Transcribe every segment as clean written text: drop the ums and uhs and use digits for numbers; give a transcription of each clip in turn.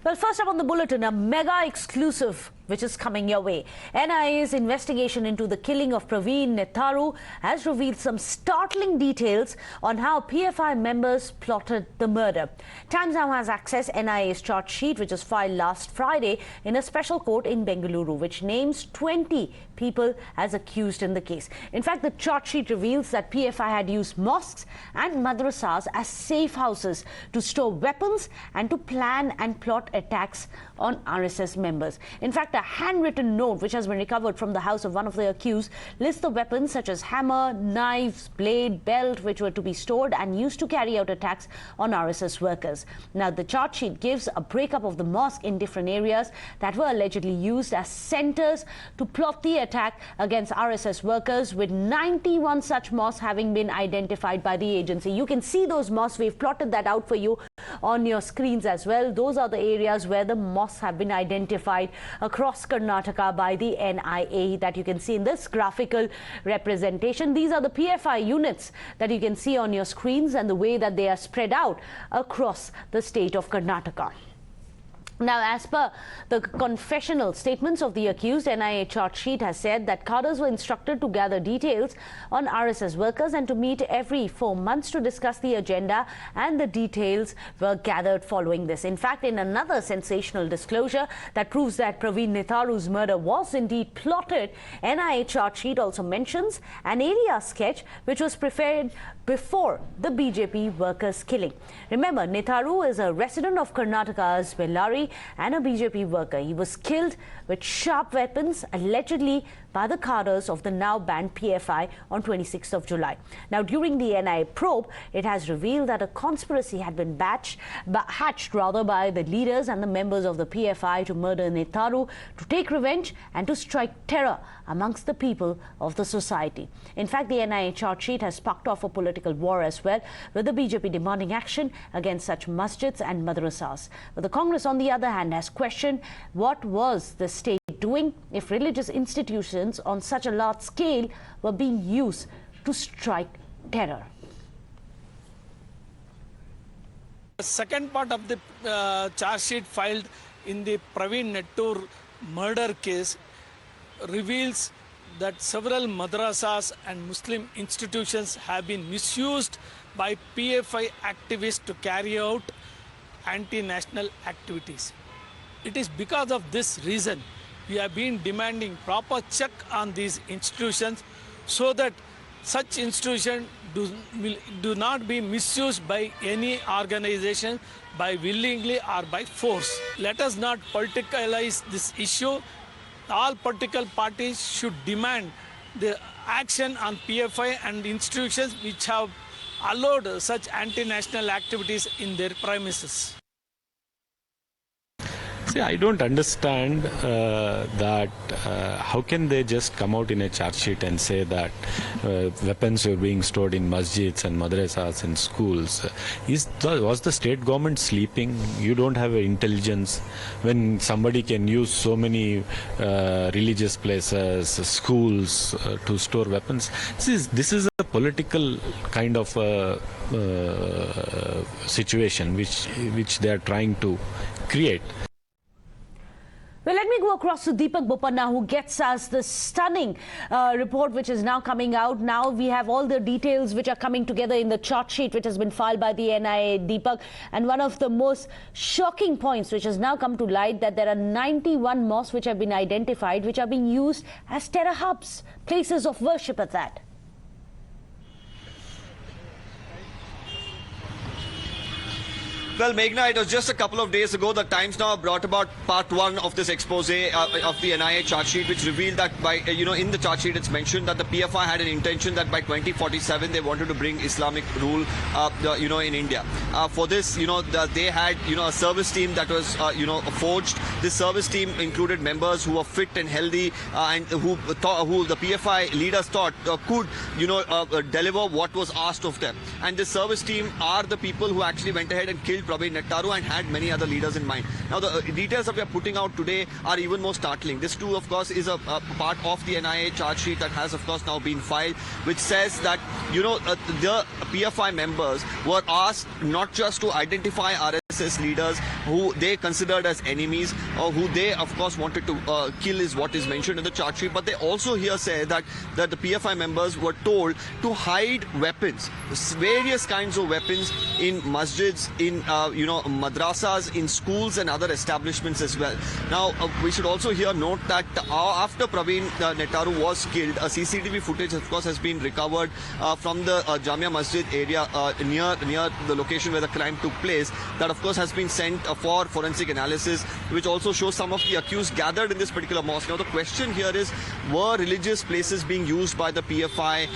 Well, first up on the bulletin, a mega exclusive which is coming your way. NIA's investigation into the killing of Praveen Nettaru has revealed some startling details on how PFI members plotted the murder. Times now has accessed NIA's charge sheet, which was filed last Friday in a special court in Bengaluru, which names 20 people as accused in the case. In fact, the charge sheet reveals that PFI had used mosques and madrasas as safe houses to store weapons and to plan and plot attacks on RSS members. In fact, a handwritten note which has been recovered from the house of one of the accused lists the weapons such as hammer, knives, blade, belt, which were to be stored and used to carry out attacks on RSS workers. Now, the charge sheet gives a breakup of the mosque in different areas that were allegedly used as centers to plot the attack against RSS workers, with 91 such mosques having been identified by the agency. You can see those mosques. We've plotted that out for you on your screens as well. Those are the areas where the mosques have been identified across Karnataka by the NIA that you can see in this graphical representation. These are the PFI units that you can see on your screens and the way that they are spread out across the state of Karnataka. Now, as per the confessional statements of the accused, NIA charge sheet has said that cadres were instructed to gather details on RSS workers and to meet every 4 months to discuss the agenda, and the details were gathered following this. In fact, in another sensational disclosure that proves that Praveen Nettaru's murder was indeed plotted, NIA charge sheet also mentions an area sketch which was prepared before the BJP workers' killing. Remember, Nettaru is a resident of Karnataka's Bellary and a BJP worker. He was killed with sharp weapons, allegedly by the cadres of the now banned PFI on 26th of July. Now, during the NIA probe, it has revealed that a conspiracy had been hatched by the leaders and the members of the PFI to murder Nettaru, to take revenge and to strike terror amongst the people of the society. In fact, the NIA charge sheet has sparked off a political war as well, with the BJP demanding action against such masjids and madrasas. But the Congress, on the other hand, has questioned what was the state doing if religious institutions on such a large scale were being used to strike terror. The second part of the charge sheet filed in the Praveen Nettaru murder case reveals that several madrasas and Muslim institutions have been misused by PFI activists to carry out anti-national activities. It is because of this reason we have been demanding proper check on these institutions so that such institutions do not be misused by any organization by willingly or by force. Let us not politicalize this issue. All political parties should demand the action on PFI and institutions which have allowed such anti-national activities in their premises. See, I don't understand that how can they just come out in a charge sheet and say that weapons were being stored in masjids and madrasas and schools. Was the state government sleeping? You don't have intelligence when somebody can use so many religious places, schools to store weapons. This is a political kind of situation which they are trying to create. Well, let me go across to Deepak Bopanna, who gets us the stunning report which is now coming out. Now we have all the details which are coming together in the charge sheet which has been filed by the NIA, Deepak. And one of the most shocking points which has now come to light, that there are 91 mosques which have been identified which are being used as terror hubs, places of worship at that. Well, Meghna, it was just a couple of days ago that Times Now brought about part one of this expose of the NIA charge sheet, which revealed that in the charge sheet it's mentioned that the PFI had an intention that by 2047 they wanted to bring Islamic rule, in India. For this, they had, a service team that was, forged. This service team included members who were fit and healthy and who the PFI leaders thought could, deliver what was asked of them. And this service team are the people who actually went ahead and killed Praveen Nettaru and had many other leaders in mind. Now, the details that we are putting out today are even more startling. This too, of course, is a part of the NIA charge sheet that has, of course, now been filed, which says that, the PFI members were asked not just to identify RSS leaders who they considered as enemies or who they, of course, wanted to kill, is what is mentioned in the charge sheet, but they also here say that the PFI members were told to hide weapons, various kinds of weapons in masjids, in madrasas, in schools and other establishments as well. Now, we should also here note that after Praveen Nettaru was killed, CCTV footage, of course, has been recovered from the Jamia Masjid area near the location where the crime took place. That, of course, has been sent for forensic analysis, which also shows some of the accused gathered in this particular mosque. Now, the question here is, were religious places being used by the PFI,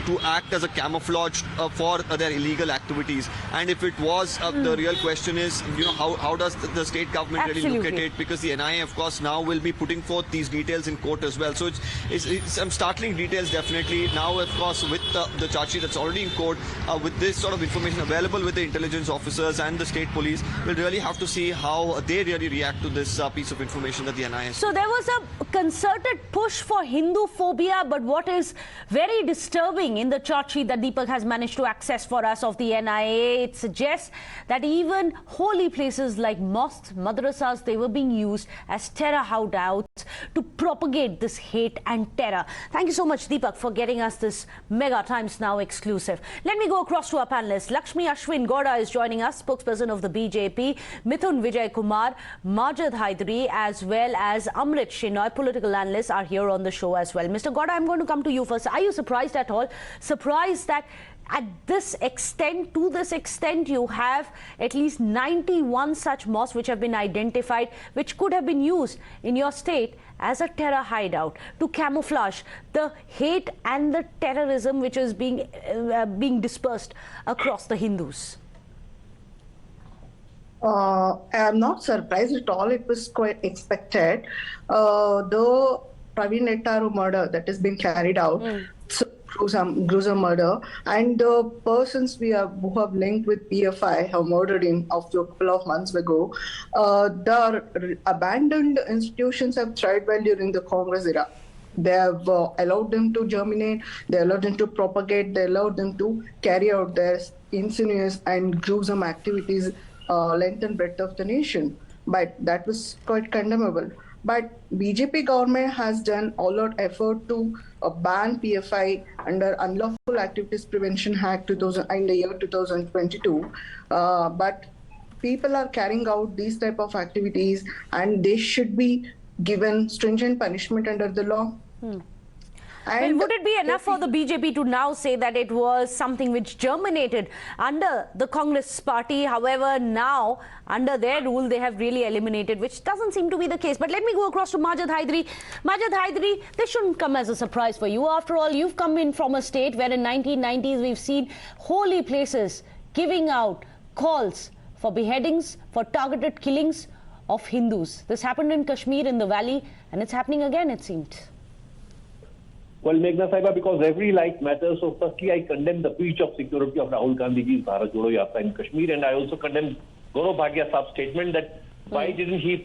to act as a camouflage for their illegal activities? And if it was, the real question is, how does the state government really look at it? Because the NIA, of course, now will be putting forth these details in court as well. So it's some startling details, definitely. Now, of course, with the charge sheet that's already in court, with this sort of information available with the intelligence officers and the state police, we'll really have to see how they really react to this piece of information that the NIA has. So there was a concerted push for Hinduphobia, but what is very disturbing in the charge sheet that Deepak has managed to access for us of the NIA, it suggests that even holy places like mosques, madrasas, they were being used as terror hideouts to propagate this hate and terror. Thank you so much, Deepak, for getting us this Mega Times Now exclusive. Let me go across to our panelists. Lakshmi Ashwin Gowda is joining us, spokesperson of the BJP, Mithun Vijay Kumar, Majid Haidari, as well as Amrit Shinoy, political analysts, are here on the show as well. Mr. Gowda, I'm going to come to you first. Are you surprised at all? Surprised that at this extent, to this extent, you have at least 91 such mosques which have been identified, which could have been used in your state as a terror hideout to camouflage the hate and the terrorism which is being dispersed across the Hindus? I'm not surprised at all. It was quite expected. The Praveen Nettaru murder that has been carried out, gruesome murder, and the persons who have linked with PFI have murdered him a couple of months ago. The abandoned institutions have thrived well during the Congress era. They have allowed them to germinate, they allowed them to propagate, they allowed them to carry out their insidious and gruesome activities length and breadth of the nation. But that was quite condemnable. But BJP government has done all-out effort to ban PFI under Unlawful Activities Prevention Act in the year 2022. But people are carrying out these type of activities, and they should be given stringent punishment under the law. Well, would it be enough for the BJP to now say that it was something which germinated under the Congress party? However, now under their rule, they have really eliminated, which doesn't seem to be the case. But let me go across to Majid Haidari. Majid Haidari, this shouldn't come as a surprise for you. After all, you've come in from a state where in 1990s we've seen holy places giving out calls for beheadings, for targeted killings of Hindus. This happened in Kashmir, in the valley, and it's happening again, it seemed. Well, Meghna Saiba, because every life matters. So firstly, I condemn the breach of security of Rahul Gandhi's Bharat Jodo Yatra in Kashmir, and I also condemn Gaurav Bhatia Saab's statement that why didn't he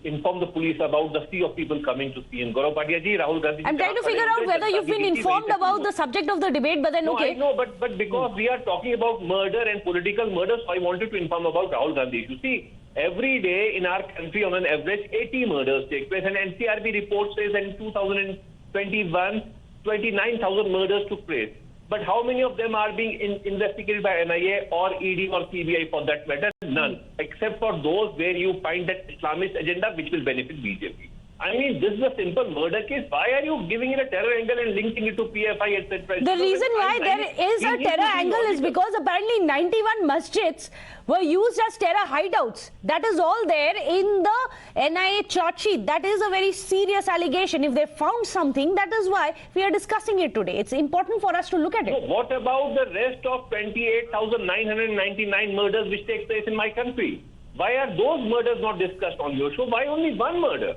inform the police about the sea of people coming to see him. Gaurav Bhatia ji, Rahul Gandhi. I'm trying to figure out whether you've been informed about the subject of the debate, but then no, okay. I know, but because we are talking about murder and political murder, so I wanted to inform about Rahul Gandhi. You see, every day in our country, on an average, 80 murders take place, and NCRB report says that in 2021, 29,000 murders took place. But how many of them are being investigated by NIA or ED or CBI for that matter? None, except for those where you find that Islamist agenda which will benefit BJP. I mean, this is a simple murder case. Why are you giving it a terror angle and linking it to PFI, etc.? The reason why there is a terror angle is because apparently 91 masjids were used as terror hideouts. That is all there in the NIA charge sheet. That is a very serious allegation. If they found something, that is why we are discussing it today. It's important for us to look at it. So what about the rest of 28,999 murders which take place in my country? Why are those murders not discussed on your show? Why only one murder?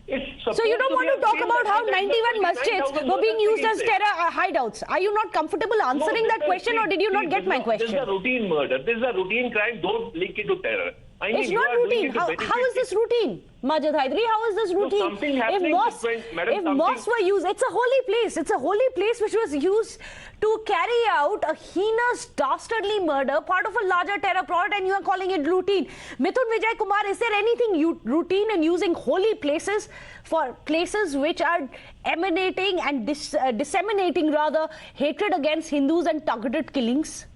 So you don't want to talk about how 91 masjids were being used as terror hideouts. Are you not comfortable answering that question, or did you not get my question? This is a routine murder. This is a routine crime. Don't link it to terror. I mean, It's not routine. How is this routine? Majid Hydari, how is this routine? something happening, If mosques were used, it's a holy place. It's a holy place which was used to carry out a heinous, dastardly murder, part of a larger terror plot, and you are calling it routine. Mithun Vijay Kumar, is there anything routine in using holy places for places which are emanating and disseminating rather hatred against Hindus and targeted killings?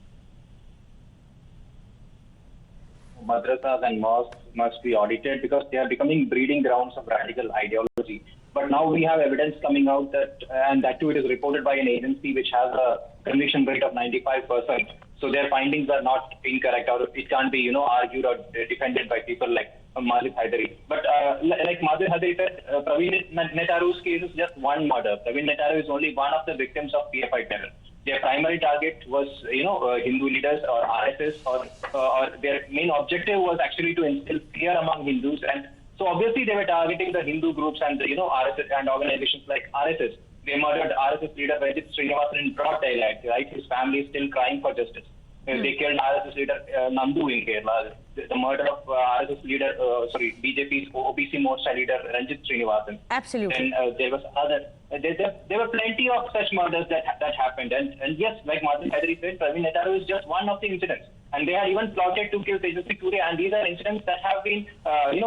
Madrasas and mosques must be audited because they are becoming breeding grounds of radical ideology. But now we have evidence coming out that, and that too it is reported by an agency which has a conviction rate of 95%. So their findings are not incorrect, or it can't be, argued or defended by people like Masjid Hydari. But like Masjid Hydari said, Praveen Nettaru's case is just one murder. Praveen Nettaru is only one of the victims of PFI terror. Their primary target was, Hindu leaders or RSS, or their main objective was actually to instill fear among Hindus. And so obviously they were targeting the Hindu groups and, RSS and organizations like RSS. They murdered RSS leader Ranjit Srinivasan in broad daylight, right? His family is still crying for justice. They killed RSS leader Nandu in Kerala. The murder of RSS leader, BJP's OBC Morcha leader Ranjit Srinivasan. Absolutely. And there was other. There were plenty of such murders that happened. And yes, like Masjid Hydari said, Praveen Nettaru is just one of the incidents. And they had even plotted to kill Tejasvi Surya. And these are incidents that have been,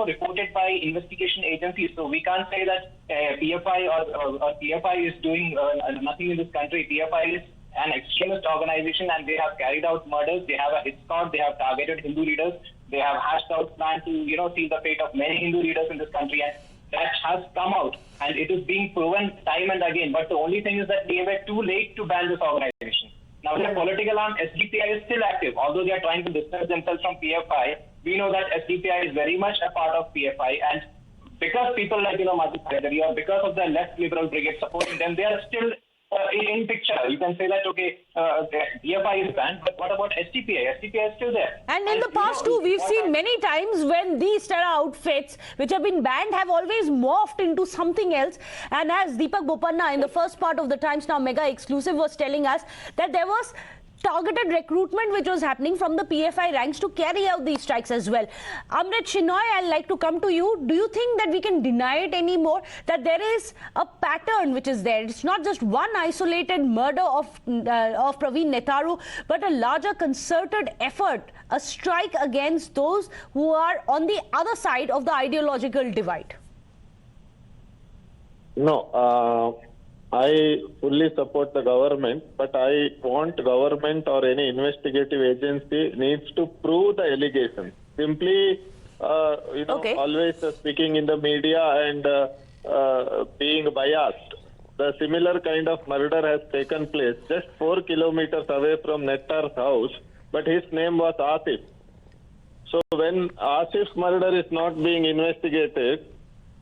reported by investigation agencies. So we can't say that PFI or PFI is doing nothing in this country. PFI is an extremist organization, and they have carried out murders. They have a hit squad. They have targeted Hindu leaders. They have hashed out plans to, see the fate of many Hindu leaders in this country. And that has come out, and it is being proven time and again. But the only thing is that they were too late to ban this organization. Now, their political arm, SDPI, is still active. Although they are trying to distance themselves from PFI, we know that SDPI is very much a part of PFI. And because people like, Masjid Hydari, or because of the left liberal brigade supporting them, they are still in picture. You can say that, okay, PFI is banned, but what about SDPI? SDPI is still there. And in the past too, we've seen many times when these terror outfits which have been banned have always morphed into something else. And as Deepak Bopanna in the first part of the Times Now Mega Exclusive was telling us, that there was targeted recruitment which was happening from the PFI ranks to carry out these strikes as well. Amrit Shinoy, I'd like to come to you. Do you think that we can deny it anymore, that there is a pattern which is there? It's not just one isolated murder of Praveen Nettaru, but a larger concerted effort, a strike against those who are on the other side of the ideological divide? No, I fully support the government, but I want government or any investigative agency needs to prove the allegations. Simply, always speaking in the media and being biased. The similar kind of murder has taken place just 4 kilometers away from Nettar's house, but his name was Asif. So when Asif's murder is not being investigated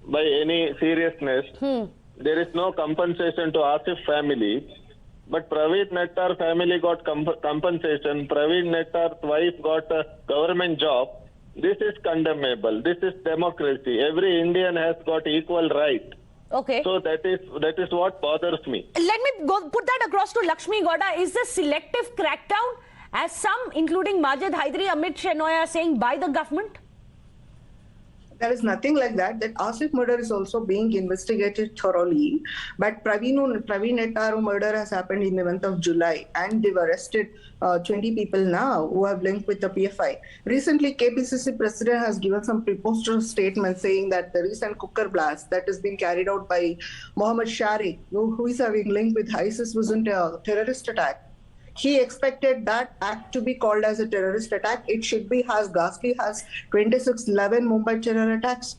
by any seriousness, there is no compensation to Asif family, but Praveen Nettar family got compensation. Praveen Nettar's wife got a government job. This is condemnable. This is democracy. Every Indian has got equal right. Okay. So that is what bothers me. Let me put that across to Lakshmi Gowda. Is this selective crackdown, as some, including Masjid Hydari, Amit Shenoy, are saying, by the government? There is nothing like that. That Asif murder is also being investigated thoroughly. But Praveen Nettaru murder has happened in the month of July, and they've arrested 20 people now who have linked with the PFI. Recently, KPCC president has given some preposterous statements saying that the recent cooker blast that has been carried out by Mohammed Shariq, who is having link with ISIS, wasn't a terrorist attack. He expected that act to be called as a terrorist attack. It should be as ghastly as 26/11 Mumbai terror attacks.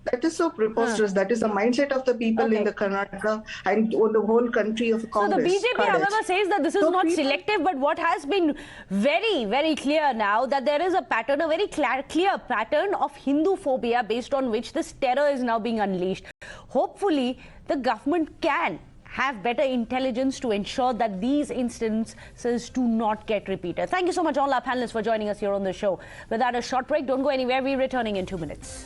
That is so preposterous. That is the mindset of the people in the Karnataka and the whole country of Congress. So the BJP, however, says that this is not selective, but what has been very, very clear now, that there is a pattern, a very clear pattern of Hinduphobia based on which this terror is now being unleashed. Hopefully, the government can have better intelligence to ensure that these instances do not get repeated. Thank you so much, all our panelists, for joining us here on the show. Without a short break, don't go anywhere. We're returning in 2 minutes.